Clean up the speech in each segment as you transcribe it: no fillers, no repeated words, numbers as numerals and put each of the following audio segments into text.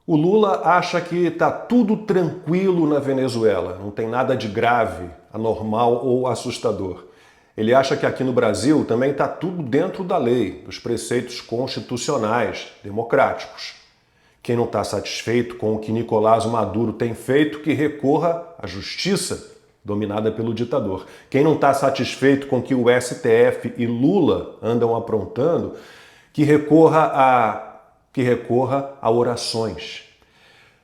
O Lula acha que está tudo tranquilo na Venezuela, não tem nada de grave, anormal ou assustador. Ele acha que aqui no Brasil também está tudo dentro da lei, dos preceitos constitucionais, democráticos. Quem não está satisfeito com o que Nicolás Maduro tem feito, que recorra à justiça, dominada pelo ditador. Quem não está satisfeito com o que o STF e Lula andam aprontando, que recorra a orações.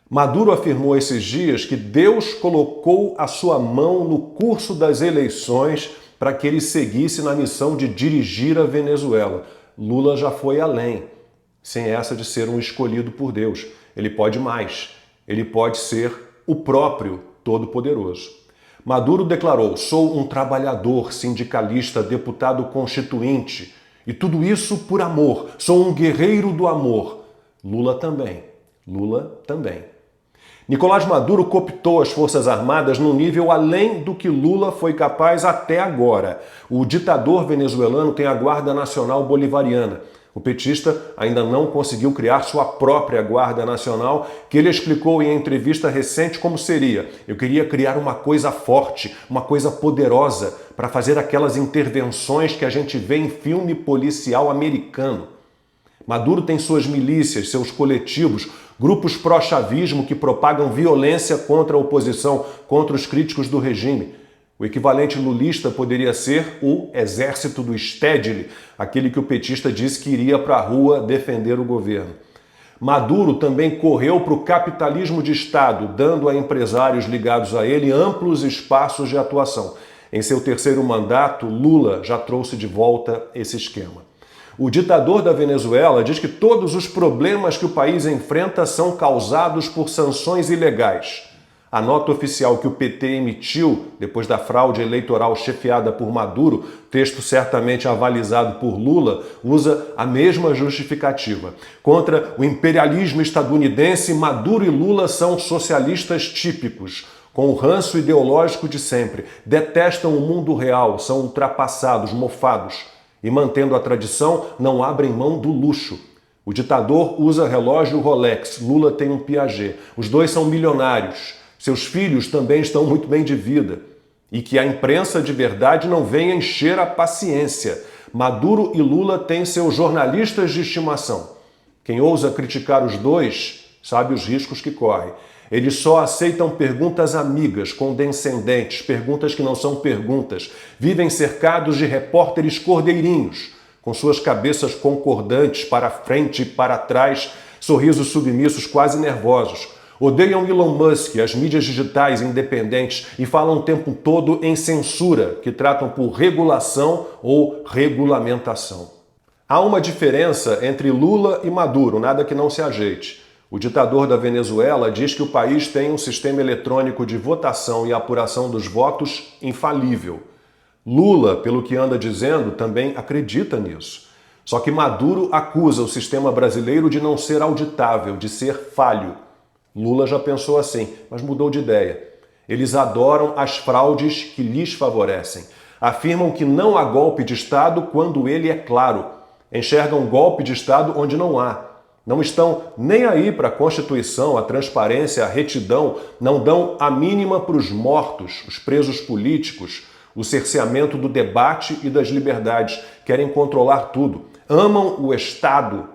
Maduro afirmou esses dias que Deus colocou a sua mão no curso das eleições para que ele seguisse na missão de dirigir a Venezuela. Lula já foi além, sem essa de ser um escolhido por Deus. Ele pode mais, ele pode ser o próprio Todo-Poderoso. Maduro declarou: sou um trabalhador, sindicalista, deputado constituinte, e tudo isso por amor, sou um guerreiro do amor. Lula também. Lula também. Nicolás Maduro cooptou as Forças Armadas num nível além do que Lula foi capaz até agora. O ditador venezuelano tem a Guarda Nacional Bolivariana. O petista ainda não conseguiu criar sua própria Guarda Nacional, que ele explicou em entrevista recente como seria: eu queria criar uma coisa forte, uma coisa poderosa, para fazer aquelas intervenções que a gente vê em filme policial americano. Maduro tem suas milícias, seus coletivos, grupos pró-chavismo que propagam violência contra a oposição, contra os críticos do regime. O equivalente lulista poderia ser o exército do Stedley, aquele que o petista disse que iria para a rua defender o governo. Maduro também correu para o capitalismo de Estado, dando a empresários ligados a ele amplos espaços de atuação. Em seu terceiro mandato, Lula já trouxe de volta esse esquema. O ditador da Venezuela diz que todos os problemas que o país enfrenta são causados por sanções ilegais. A nota oficial que o PT emitiu depois da fraude eleitoral chefiada por Maduro, texto certamente avalizado por Lula, usa a mesma justificativa. Contra o imperialismo estadunidense, Maduro e Lula são socialistas típicos, com o ranço ideológico de sempre. Detestam o mundo real, são ultrapassados, mofados. E mantendo a tradição, não abrem mão do luxo. O ditador usa relógio Rolex, Lula tem um Piaget. Os dois são milionários. Seus filhos também estão muito bem de vida. E que a imprensa de verdade não venha encher a paciência. Maduro e Lula têm seus jornalistas de estimação. Quem ousa criticar os dois sabe os riscos que corre. Eles só aceitam perguntas amigas, condescendentes, perguntas que não são perguntas. Vivem cercados de repórteres cordeirinhos, com suas cabeças concordantes para frente e para trás, sorrisos submissos quase nervosos. Odeiam Elon Musk, as mídias digitais independentes e falam o tempo todo em censura, que tratam por regulação ou regulamentação. Há uma diferença entre Lula e Maduro, nada que não se ajeite. O ditador da Venezuela diz que o país tem um sistema eletrônico de votação e apuração dos votos infalível. Lula, pelo que anda dizendo, também acredita nisso. Só que Maduro acusa o sistema brasileiro de não ser auditável, de ser falho. Lula já pensou assim, mas mudou de ideia. Eles adoram as fraudes que lhes favorecem. Afirmam que não há golpe de Estado quando ele é claro. Enxergam golpe de Estado onde não há. Não estão nem aí para a Constituição, a transparência, a retidão, não dão a mínima para os mortos, os presos políticos, o cerceamento do debate e das liberdades. Querem controlar tudo. Amam o Estado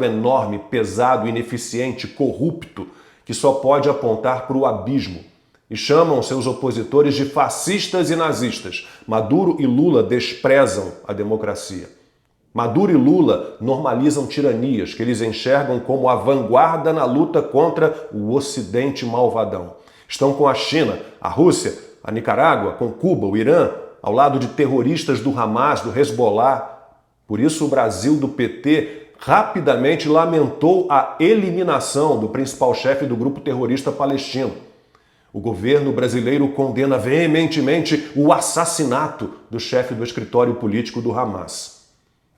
enorme, pesado, ineficiente, corrupto, que só pode apontar para o abismo. E chamam seus opositores de fascistas e nazistas. Maduro e Lula desprezam a democracia. Maduro e Lula normalizam tiranias que eles enxergam como a vanguarda na luta contra o Ocidente malvadão. Estão com a China, a Rússia, a Nicarágua, com Cuba, o Irã, ao lado de terroristas do Hamas, do Hezbollah. Por isso o Brasil do PT rapidamente lamentou a eliminação do principal chefe do grupo terrorista palestino. O governo brasileiro condena veementemente o assassinato do chefe do escritório político do Hamas.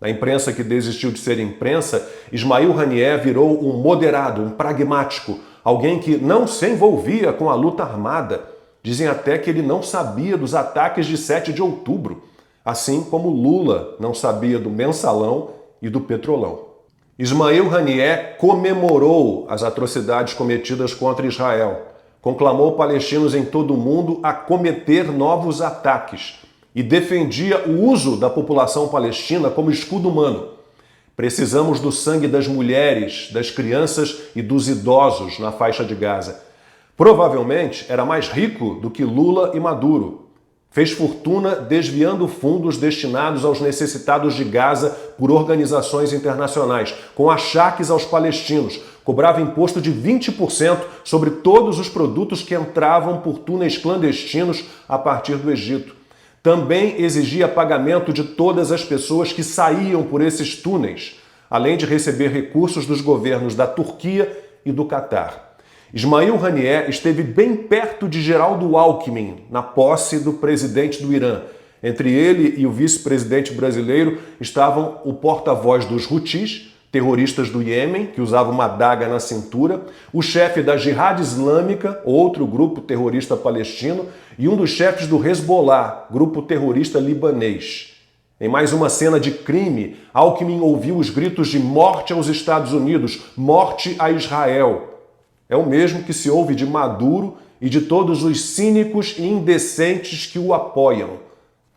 Na imprensa que desistiu de ser imprensa, Ismail Haniyeh virou um moderado, um pragmático, alguém que não se envolvia com a luta armada. Dizem até que ele não sabia dos ataques de 7 de outubro, assim como Lula não sabia do mensalão e do petrolão. Ismail Haniyeh comemorou as atrocidades cometidas contra Israel, conclamou palestinos em todo o mundo a cometer novos ataques e defendia o uso da população palestina como escudo humano. Precisamos do sangue das mulheres, das crianças e dos idosos na faixa de Gaza. Provavelmente era mais rico do que Lula e Maduro. Fez fortuna desviando fundos destinados aos necessitados de Gaza por organizações internacionais, com achaques aos palestinos. Cobrava imposto de 20% sobre todos os produtos que entravam por túneis clandestinos a partir do Egito. Também exigia pagamento de todas as pessoas que saíam por esses túneis, além de receber recursos dos governos da Turquia e do Catar. Ismail Haniyeh esteve bem perto de Geraldo Alckmin na posse do presidente do Irã. Entre ele e o vice-presidente brasileiro estavam o porta-voz dos Houthis, terroristas do Iêmen, que usava uma adaga na cintura, o chefe da Jihad Islâmica, outro grupo terrorista palestino, e um dos chefes do Hezbollah, grupo terrorista libanês. Em mais uma cena de crime, Alckmin ouviu os gritos de morte aos Estados Unidos, morte a Israel. É o mesmo que se ouve de Maduro e de todos os cínicos e indecentes que o apoiam.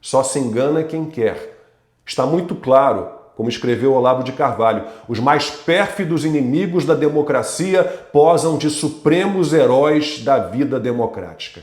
Só se engana quem quer. Está muito claro, como escreveu Olavo de Carvalho, os mais pérfidos inimigos da democracia posam de supremos heróis da vida democrática.